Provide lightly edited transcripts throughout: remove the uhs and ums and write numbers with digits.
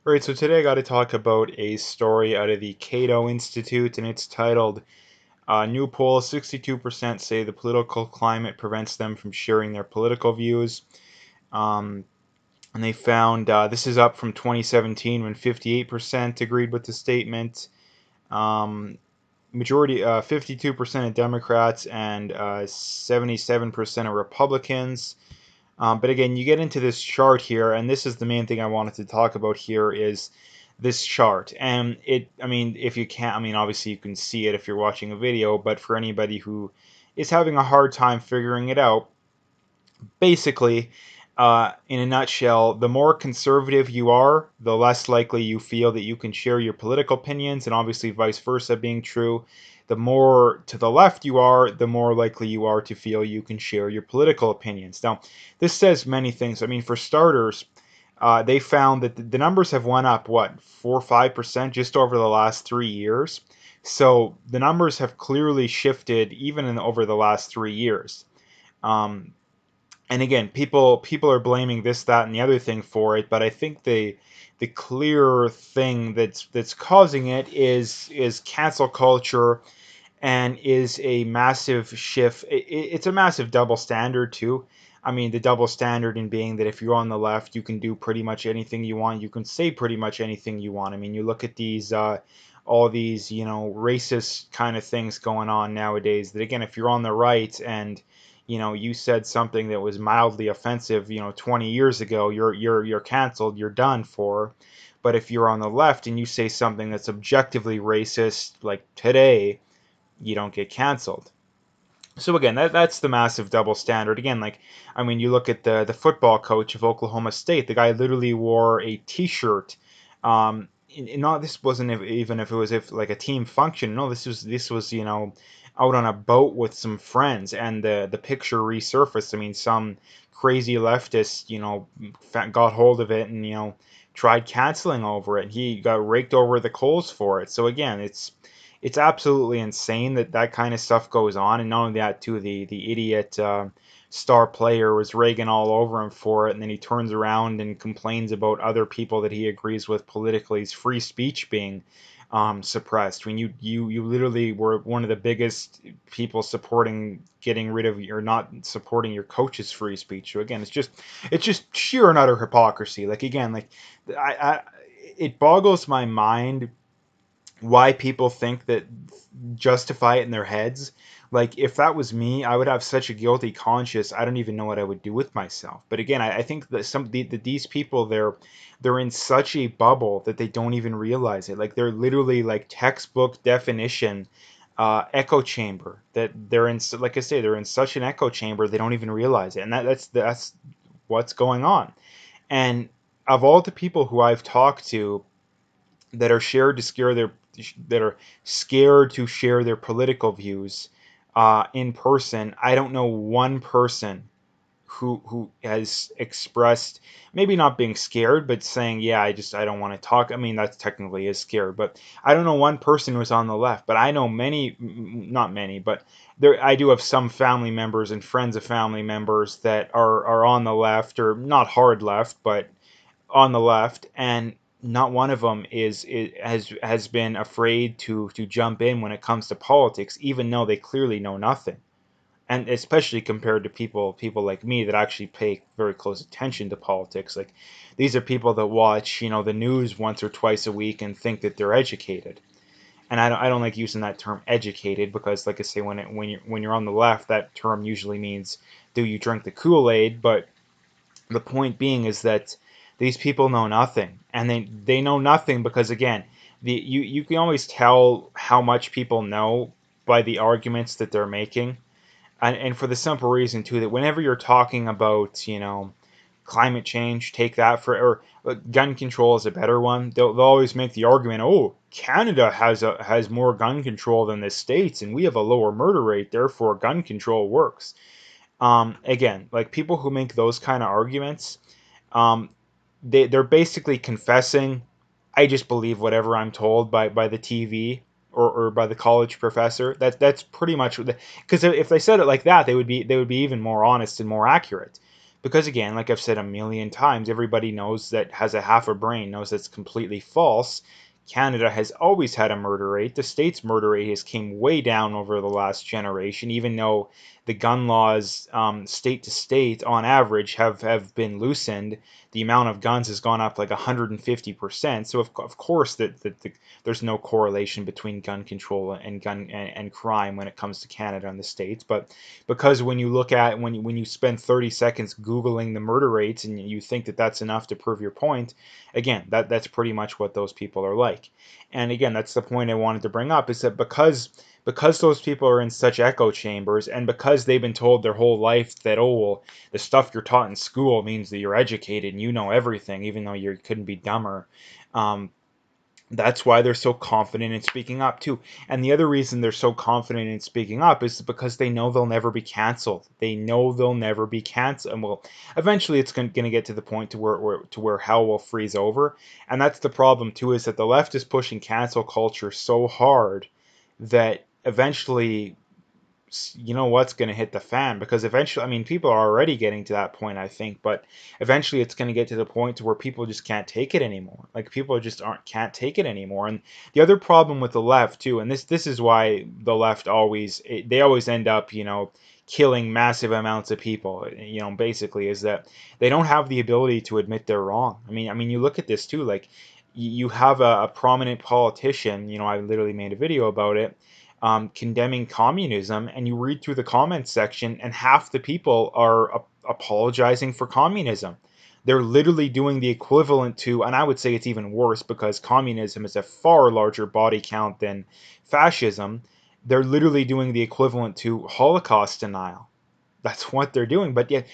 All right, so today I got to talk about a story out of the Cato Institute, and it's titled New Poll 62% say the political climate prevents them from sharing their political views. Um, and they found this is up from 2017 when 58% agreed with the statement. Um, Majority 52% of Democrats and 77% of Republicans. But again, you get into this chart here, and this is the main thing I wanted to talk about here is this chart. And I mean, if you can't, I mean, obviously you can see it if you're watching a video, but for anybody who is having a hard time figuring it out, basically, in a nutshell, the more conservative you are, the less likely you feel that you can share your political opinions, and obviously vice versa being true. The more to the left you are, the more likely you are to feel you can share your political opinions. Now, this says many things. I mean, for starters, they found that the numbers have went up, what, 4 or 5% just over the last 3 years. So the numbers have clearly shifted even over the last 3 years. Um, and again, people are blaming this, that, and the other thing for it, but I think the clear thing that's causing it is cancel culture and is a massive shift. It's a massive double standard too. I mean, the double standard in being that if you're on the left, you can do pretty much anything you want. You can say pretty much anything you want. I mean, you look at these all these racist kind of things going on nowadays. That again, if you're on the right and you said something that was mildly offensive 20 years ago, you're canceled, you're done for. But if you're on the left and you say something that's objectively racist like today, you don't get canceled. So again, that's the massive double standard. Again, like, I mean, you look at the football coach of Oklahoma State. The guy literally wore a T-shirt. Not this wasn't even if it was if like a team function. No, this was out on a boat with some friends, and the picture resurfaced. I mean, some crazy leftist got hold of it and tried canceling over it. He got raked over the coals for it. So again, it's absolutely insane that that kind of stuff goes on. And not only that, too, the idiot star player was ragging all over him for it, and then he turns around and complains about other people that he agrees with politically. His free speech being suppressed. When you literally were one of the biggest people supporting getting rid of or not supporting your coach's free speech. So again, it's just sheer and utter hypocrisy. Like again, like I it boggles my mind why people think that justify it in their heads. Like if that was me, I would have such a guilty conscience. I don't even know what I would do with myself. But again, I think that that these people they're in such a bubble that they don't even realize it. Like they're literally like textbook definition echo chamber. That they're in, like I say, they're in such an echo chamber they don't even realize it. And that's what's going on. And of all the people who I've talked to that are shared to scare their that are scared to share their political views in person. I don't know one person who has expressed maybe not being scared, but saying, "Yeah, I don't want to talk." I mean, that's technically is scared, but I don't know one person who's on the left. But I know many, not many, but there I do have some family members and friends of family members that are on the left or not hard left, but on the left, and not one of them has been afraid to jump in when it comes to politics, even though they clearly know nothing. And especially compared to people like me that actually pay very close attention to politics. Like these are people that watch the news once or twice a week and think that they're educated. And I don't like using that term educated because, like I say, when you're on the left, that term usually means do you drink the Kool-Aid. But the point being is that these people know nothing, and they know nothing because again, you can always tell how much people know by the arguments that they're making, and for the simple reason too that whenever you're talking about climate change, take that for or gun control is a better one. They'll always make the argument, oh, Canada has more gun control than the states, and we have a lower murder rate, therefore gun control works. Again, like people who make those kind of arguments, um, they're basically confessing, I just believe whatever I'm told by the TV or by the college professor. That's pretty much because if they said it like that, they would be even more honest and more accurate. Because again, like I've said a million times, everybody knows that has a half a brain knows that's completely false. Canada has always had a murder rate. The state's murder rate has came way down over the last generation, even though the gun laws, state to state, on average, have been loosened. The amount of guns has gone up like 150%. So of course there's no correlation between gun control and and crime when it comes to Canada and the states. But because when you look at when you spend 30 seconds googling the murder rates and you think that that's enough to prove your point, again, that's pretty much what those people are like. And again, that's the point I wanted to bring up, is that because those people are in such echo chambers, and because they've been told their whole life that, oh well, the stuff you're taught in school means that you're educated and you know everything, even though you couldn't be dumber. um, that's why they're so confident in speaking up too. And the other reason they're so confident in speaking up is because they know they'll never be canceled. They know they'll never be canceled. And well, eventually it's going to get to the point to where hell will freeze over. And that's the problem too, is that the left is pushing cancel culture so hard that eventually, you know what's going to hit the fan. Because eventually, I mean, people are already getting to that point, I think, but eventually it's going to get to the point to where people just can't take it anymore. Like, people just aren't can't take it anymore. And the other problem with the left too, and this is why the left always, they always end up, killing massive amounts of people, basically, is that they don't have the ability to admit they're wrong. I mean, you look at this too, like, you have a prominent politician, I literally made a video about it, condemning communism, and you read through the comments section, and half the people are apologizing for communism. They're literally doing the equivalent to, and I would say it's even worse because communism is a far larger body count than fascism. They're literally doing the equivalent to Holocaust denial. That's what they're doing. But yet,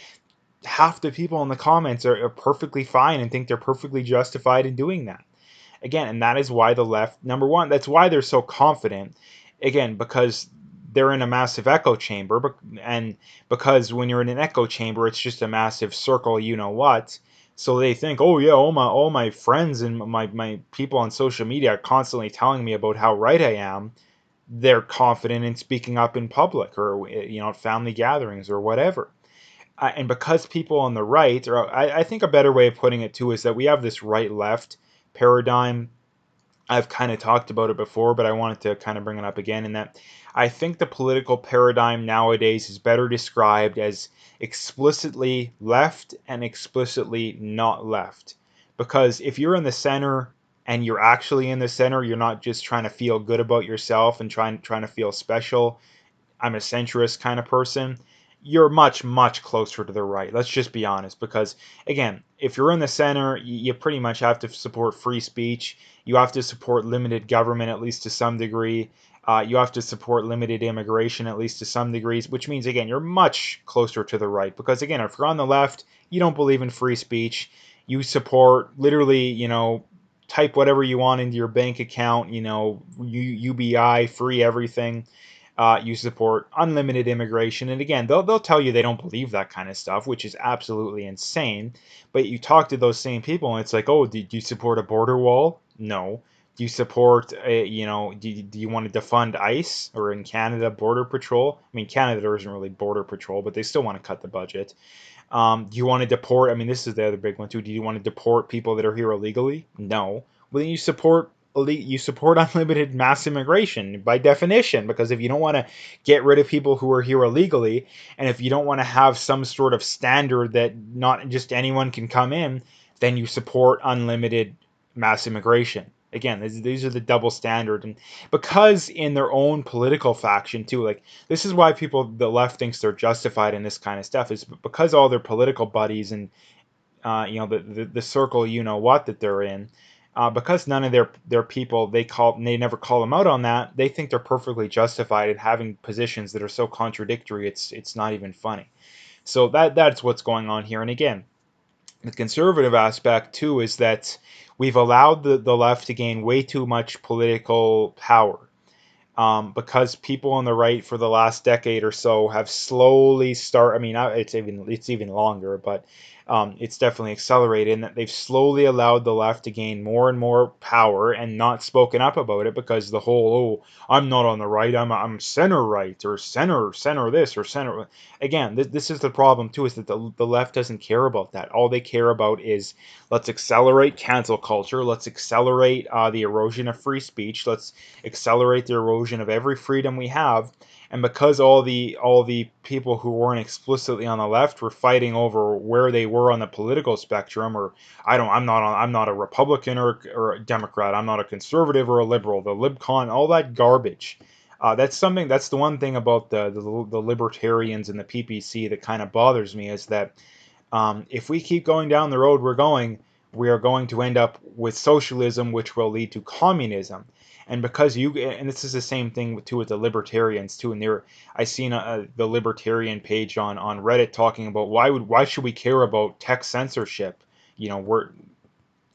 half the people in the comments are perfectly fine and think they're perfectly justified in doing that. Again, and that is why the left, number one, that's why they're so confident. Again, because they're in a massive echo chamber, and because when you're in an echo chamber, it's just a massive circle, you know what. So they think, oh yeah, all my friends and my people on social media are constantly telling me about how right I am. They're confident in speaking up in public, or at family gatherings or whatever. And because people on the right, or I think a better way of putting it too, is that we have this right left paradigm. I've kind of talked about it before, but I wanted to kind of bring it up again, in that I think the political paradigm nowadays is better described as explicitly left and explicitly not left. Because if you're in the center and you're actually in the center, you're not just trying to feel good about yourself and trying to feel special. I'm a centrist kind of person, you're much, much closer to the right. Let's just be honest. Because, again, if you're in the center, you pretty much have to support free speech. You have to support limited government, at least to some degree. You have to support limited immigration, at least to some degrees, which means, again, you're much closer to the right. Because, again, if you're on the left, you don't believe in free speech. You support literally, type whatever you want into your bank account, UBI, free everything. You support unlimited immigration, and again, they'll tell you they don't believe that kind of stuff, which is absolutely insane. But you talk to those same people, and it's like, oh, do you support a border wall? No. Do you support do you want to defund ICE, or in Canada, Border Patrol? I mean, Canada, there isn't really Border Patrol, but they still want to cut the budget. Do you want to deport? I mean, this is the other big one too. Do you want to deport people that are here illegally? No. Well, then you support unlimited mass immigration by definition, because if you don't want to get rid of people who are here illegally, and if you don't want to have some sort of standard that not just anyone can come in, then you support unlimited mass immigration. Again, these are the double standard. And because in their own political faction too, like, this is why the left thinks they're justified in this kind of stuff, is because all their political buddies and the circle, what, that they're in, because none of their people, they never call them out on that. They think they're perfectly justified in having positions that are so contradictory, it's not even funny. So that's what's going on here. And again, the conservative aspect too is that we've allowed the left to gain way too much political power, because people on the right for the last decade or so have slowly I mean, it's even longer, but It's definitely accelerated, and that they've slowly allowed the left to gain more and more power and not spoken up about it, because the whole, oh, I'm not on the right, I'm center right, or center this, or center. Again, this is the problem too, is that the left doesn't care about that. All they care about is, let's accelerate cancel culture, let's accelerate the erosion of free speech, let's accelerate the erosion of every freedom we have. And because all the people who weren't explicitly on the left were fighting over where they were on the political spectrum, or I'm not a Republican or a Democrat, I'm not a conservative or a liberal, the libcon, all that garbage. That's the one thing about the libertarians and the PPC that kind of bothers me, is that if we keep going down the road we're going, we are going to end up with socialism, which will lead to communism. And because and this is the same thing too with the libertarians too. And I seen the libertarian page on Reddit talking about why should we care about tech censorship? You know, we're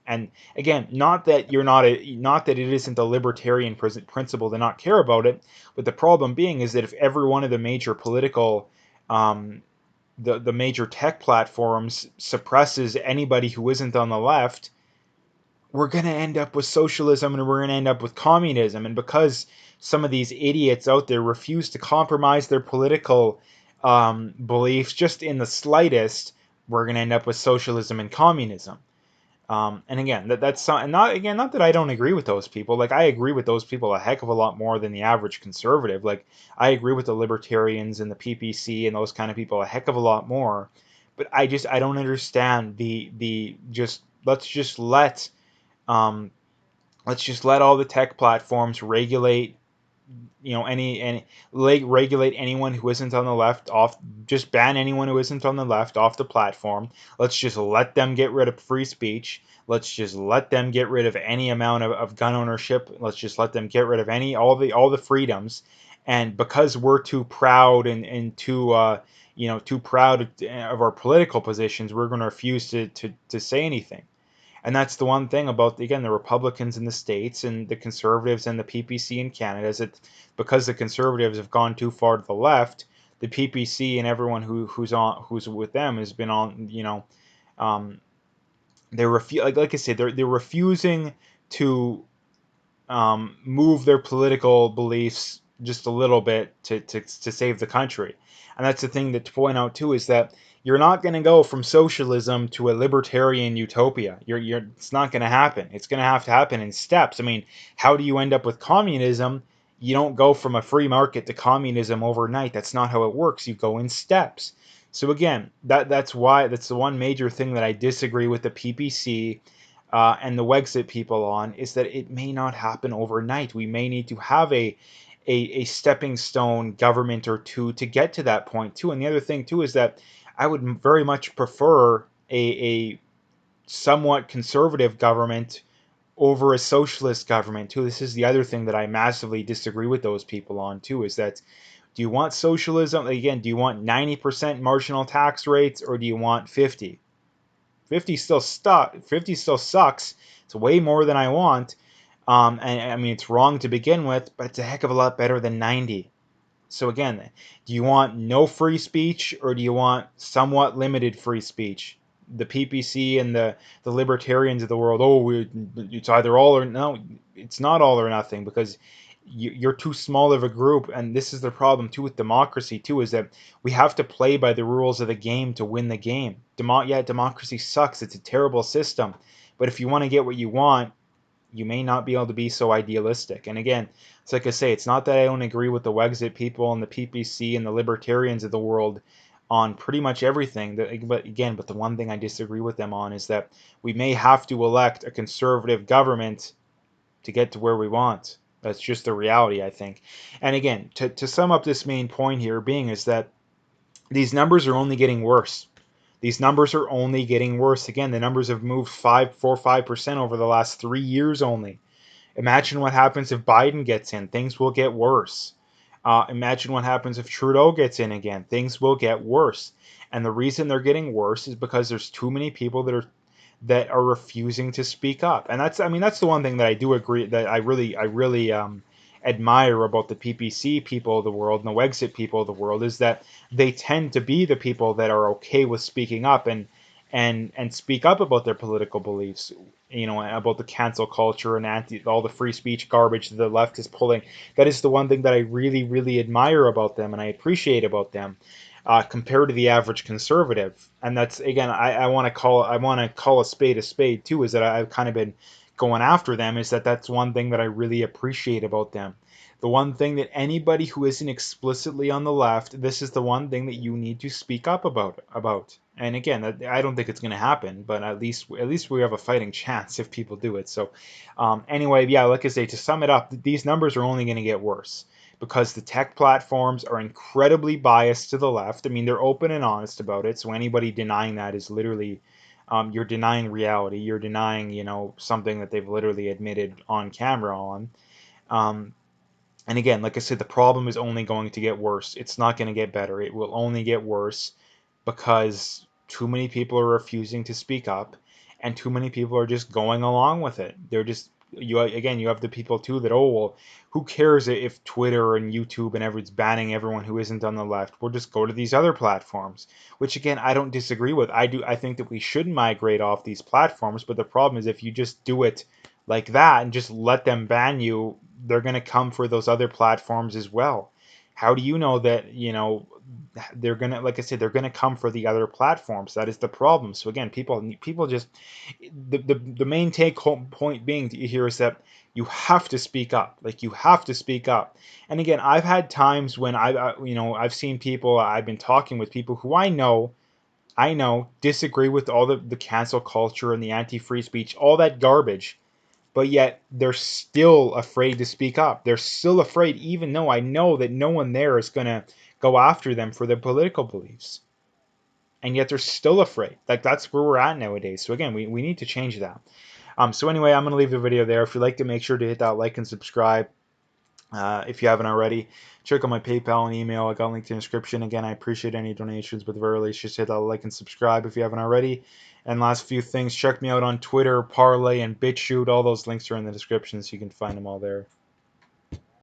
and again, not that it isn't a libertarian principle to not care about it, but the problem being is that if every one of the major political um, the major tech platforms suppresses anybody who isn't on the left, we're going to end up with socialism, and we're going to end up with communism. And because some of these idiots out there refuse to compromise their political beliefs just in the slightest, we're going to end up with socialism and communism. And again, not that I don't agree with those people. Like, I agree with those people a heck of a lot more than the average conservative. Like, I agree with the libertarians and the PPC and those kind of people a heck of a lot more. But I don't understand the just um, let's just let all the tech platforms regulate, any regulate anyone who isn't on the left off. Just ban anyone who isn't on the left off the platform. Let's just let them get rid of free speech. Let's just let them get rid of any amount of gun ownership. Let's just let them get rid of all the freedoms. And because we're too proud and too proud of our political positions, we're going to refuse to say anything. And that's the one thing about, again, the Republicans in the States and the Conservatives and the PPC in Canada, is that because the Conservatives have gone too far to the left, the PPC and everyone who's with them has been on, um, like I said, they're refusing to move their political beliefs just a little bit to save the country. And that's the thing to point out too, is that you're not going to go from socialism to a libertarian utopia. It's not going to happen. It's going to have to happen in steps. I mean, how do you end up with communism? You don't go from a free market to communism overnight. That's not how it works. You go in steps. So again, that's the one major thing that I disagree with the PPC and the Wexit people on, is that it may not happen overnight. We may need to have a stepping stone government or two to get to that point too. And the other thing too is that I would very much prefer a somewhat conservative government over a socialist government too. This is the other thing that I massively disagree with those people on too, is that, do you want socialism? Again, do you want 90% marginal tax rates, or do you want 50? 50 still sucks. It's way more than I want. And I mean, it's wrong to begin with, but it's a heck of a lot better than 90. So again, do you want no free speech, or do you want somewhat limited free speech? The PPC and the libertarians of the world, it's either all or no. It's not all or nothing, because you're too small of a group. And this is the problem too with democracy too, is that we have to play by the rules of the game to win the game. Democracy sucks. It's a terrible system. But if you want to get what you want, you may not be able to be so idealistic. And again, it's like I say, it's not that I don't agree with the Wexit people and the PPC and the libertarians of the world on pretty much everything. But the one thing I disagree with them on is that we may have to elect a conservative government to get to where we want. That's just the reality, I think. And again, to sum up this main point here being, is that these numbers are only getting worse. These numbers are only getting worse. Again, the numbers have moved 5% over the last 3 years only. Imagine what happens if Biden gets in. Things will get worse. Imagine what happens if Trudeau gets in again. Things will get worse. And the reason they're getting worse is because there's too many people that are refusing to speak up. And that's the one thing that I do agree, that I really admire about the PPC people of the world and the Wexit people of the world, is that they tend to be the people that are okay with speaking up. and speak up about their political beliefs, about the cancel culture and all the free speech garbage that the left is pulling. That is the one thing that I really, really admire about them and I appreciate about them, compared to the average conservative. And that's, again, I want to call a spade too. Is that I've kind of been going after them. Is that's one thing that I really appreciate about them. The one thing that anybody who isn't explicitly on the left, this is the one thing that you need to speak up about. And again, I don't think it's going to happen, but at least we have a fighting chance if people do it. So anyway, yeah, like I say, to sum it up, these numbers are only going to get worse because the tech platforms are incredibly biased to the left. I mean, they're open and honest about it. So anybody denying that is literally, you're denying reality. You're denying, something that they've literally admitted on camera on. Um, and again, like I said, the problem is only going to get worse. It's not going to get better. It will only get worse because too many people are refusing to speak up and too many people are just going along with it. They're just, you have the people too that, oh, well, who cares if Twitter and YouTube and everyone's banning everyone who isn't on the left? We'll just go to these other platforms, which again, I don't disagree with. I think that we should migrate off these platforms, but the problem is if you just do it like that and just let them ban you, they're going to come for those other platforms as well. How do you know that, they're going to, like I said, they're going to come for the other platforms? That is the problem. So again, people just, the main take home point being here is that you have to speak up. Like, you have to speak up. And again, I've had times when I've seen people, I've been talking with people who I know disagree with all the cancel culture and the anti-free speech, all that garbage, but yet they're still afraid to speak up. They're still afraid, even though I know that no one there is going to go after them for their political beliefs. And yet they're still afraid. Like, that's where we're at nowadays. So again, we need to change that. So anyway, I'm going to leave the video there. If you like it, make sure to hit that like and subscribe. If you haven't already, check out my PayPal and email. I got linked in the description. Again, I appreciate any donations, but the very least, just hit that like and subscribe if you haven't already. And last few things, check me out on Twitter, Parlay, and BitChute. All those links are in the description, so you can find them all there.